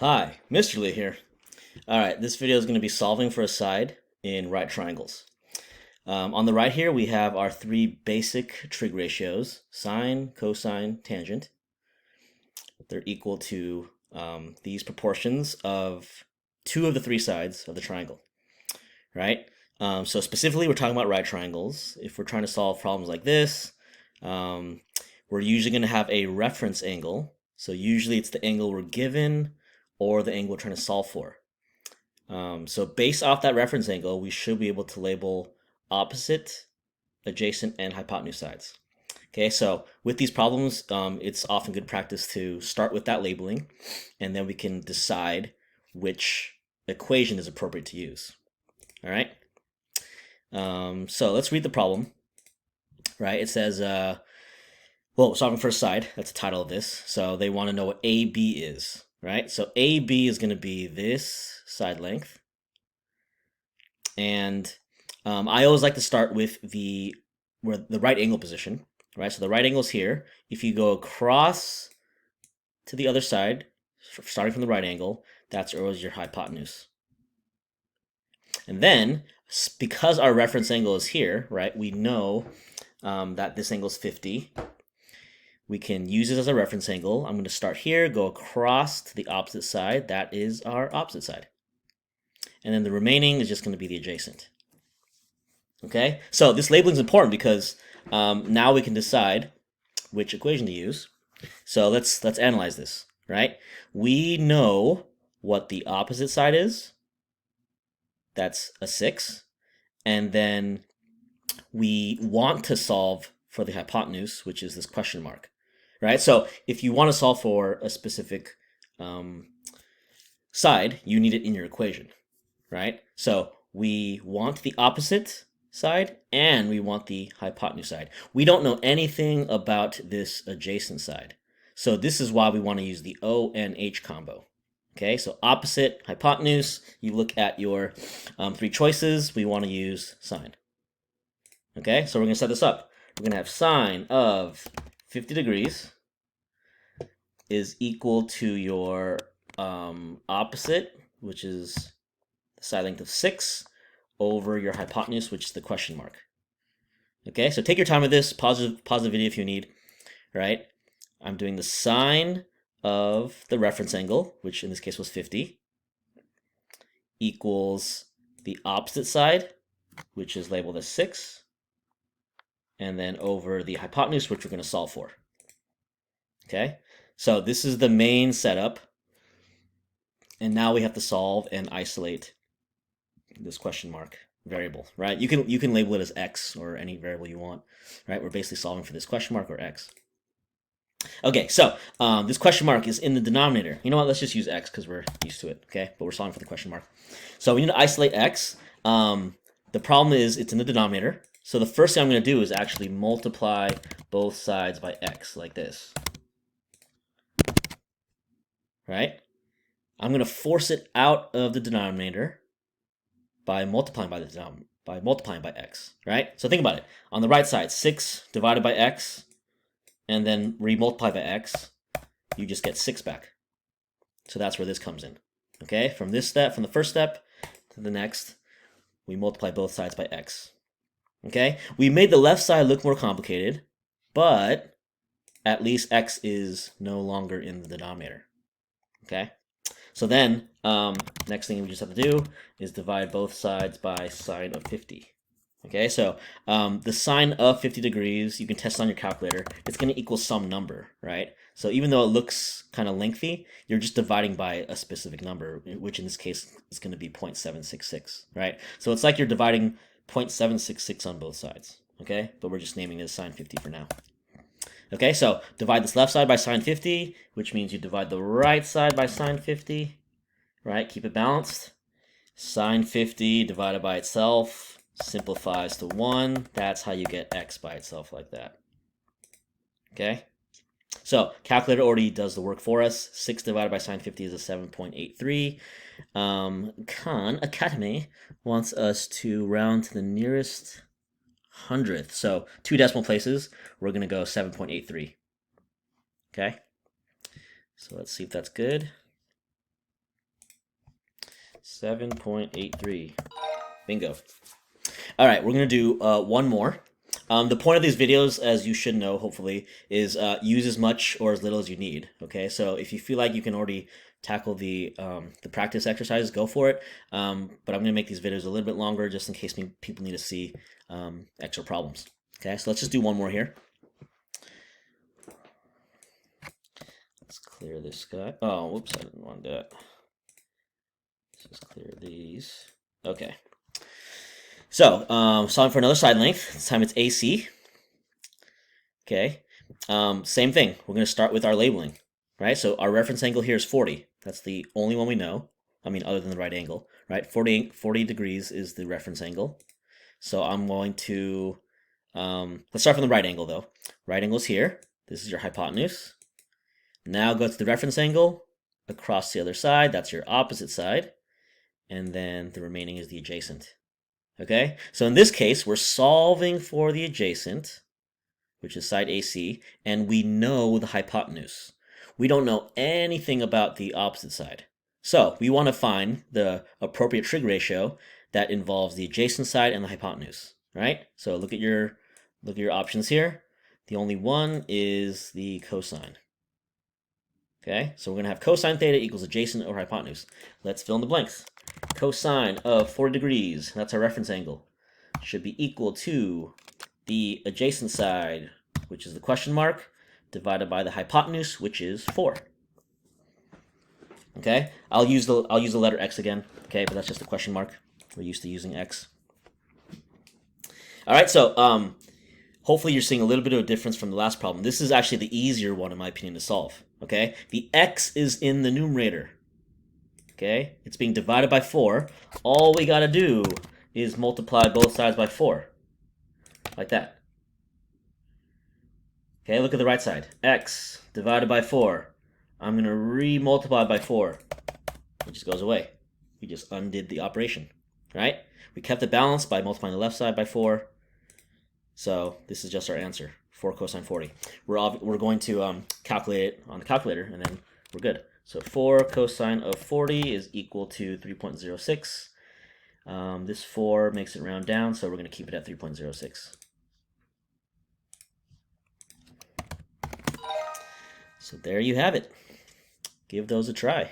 Hi, Mr. Lee here. All right, this video is going to be solving for a side in right triangles. On the right here, we have our three basic trig ratios, sine, cosine, tangent. They're equal to these proportions of two of the three sides of the triangle, right? So specifically, we're talking about right triangles. If we're trying to solve problems like this, um, we're usually going to have a reference angle. So usually it's the angle we're given or the angle we're trying to solve for. So based off that reference angle, we should be able to label opposite, adjacent, and hypotenuse sides. Okay, so with these problems, it's often good practice to start with that labeling, and then we can decide which equation is appropriate to use. All right. So let's read the problem. Right, it says, well, solving for a side. That's the title of this. So they want to know what AB is. Right, so AB is going to be this side length. And I always like to start with the right angle position, right? So the right angle is here. If you go across to the other side, starting from the right angle, that's always your hypotenuse. And then, because our reference angle is here, right, we know that this angle is 50. We can use it as a reference angle. I'm going to start here, go across to the opposite side. That is our opposite side. And then the remaining is just going to be the adjacent. Okay, so this labeling is important because now we can decide which equation to use. So let's analyze this, right? We know what the opposite side is. That's a 6. And then we want to solve for the hypotenuse, which is this question mark, right? So if you want to solve for a specific side, you need it in your equation, right? So we want the opposite side and we want the hypotenuse side. We don't know anything about this adjacent side. So this is why we want to use the O and H combo. Okay, so opposite, hypotenuse, you look at your three choices, we want to use sine. Okay, so we're going to set this up. We're going to have sine of 50 degrees is equal to your opposite, which is the side length of 6, over your hypotenuse, which is the question mark. Okay, so take your time with this. Pause the video if you need. Right? I'm doing the sine of the reference angle, which in this case was 50, equals the opposite side, which is labeled as 6, and then over the hypotenuse, which we're going to solve for. Okay, so this is the main setup. And now we have to solve and isolate this question mark variable, right? You can label it as x or any variable you want, right? We're basically solving for this question mark or x. Okay, so this question mark is in the denominator. You know what? Let's just use x because we're used to it, okay? But we're solving for the question mark. So we need to isolate x. The problem is it's in the denominator. So the first thing I'm going to do is actually multiply both sides by x like this, right? I'm going to force it out of the denominator by multiplying by x, right? So think about it. On the right side, 6 divided by x, and then re-multiply by x, you just get 6 back. So that's where this comes in. Okay, from this step, from the first step to the next, we multiply both sides by x. Okay, we made the left side look more complicated, but at least x is no longer in the denominator. Okay, so then next thing we just have to do is divide both sides by sine of 50. Okay, so the sine of 50 degrees, you can test on your calculator. It's going to equal some number, right? So even though it looks kind of lengthy, you're just dividing by a specific number, which in this case is going to be 0.766, right? So it's like you're dividing 0.766 on both sides, okay? But we're just naming it as sine 50 for now. Okay, so divide this left side by sine 50, which means you divide the right side by sine 50, right? Keep it balanced. Sine 50 divided by itself simplifies to 1. That's how you get x by itself like that. Okay? So calculator already does the work for us. 6 divided by sine 50 is a 7.83. Khan Academy wants us to round to the nearest hundredth. So 2 decimal places, we're going to go 7.83. Okay? So let's see if that's good. 7.83. Bingo. All right, we're going to do one more. The point of these videos, as you should know, hopefully, is use as much or as little as you need. Okay, so if you feel like you can already tackle the practice exercises, go for it. But I'm going to make these videos a little bit longer just in case people need to see extra problems. Okay, so let's just do one more here. Let's clear this guy. Oh, whoops, I didn't want that. Let's just clear these. Okay. So, solving for another side length. This time it's AC. Okay. Same thing. We're going to start with our labeling, right? So our reference angle here is 40. That's the only one we know. I mean, other than the right angle, right? 40 degrees is the reference angle. So I'm going to, let's start from the right angle though. Right angle is here. This is your hypotenuse. Now go to the reference angle across the other side. That's your opposite side. And then the remaining is the adjacent. Okay, so in this case, we're solving for the adjacent, which is side AC, and we know the hypotenuse. We don't know anything about the opposite side. So we want to find the appropriate trig ratio that involves the adjacent side and the hypotenuse, right? So look at your options here. The only one is the cosine. Okay, so we're going to have cosine theta equals adjacent over hypotenuse. Let's fill in the blanks. Cosine of 40 degrees, that's our reference angle, should be equal to the adjacent side, which is the question mark, divided by the hypotenuse, which is 4. Okay, I'll use the letter x again. Okay, but that's just a question mark. We're used to using x. All right, so hopefully you're seeing a little bit of a difference from the last problem. This is actually the easier one, in my opinion, to solve. Okay, the x is in the numerator. Okay, it's being divided by 4. All we got to do is multiply both sides by 4, like that. Okay, look at the right side. X divided by 4. I'm going to re-multiply by 4. It just goes away. We just undid the operation, right? We kept the balance by multiplying the left side by 4. So this is just our answer, 4 cosine 40. We're going to calculate it on the calculator, and then we're good. So 4 cosine of 40 is equal to 3.06. This 4 makes it round down, so we're going to keep it at 3.06. So there you have it. Give those a try.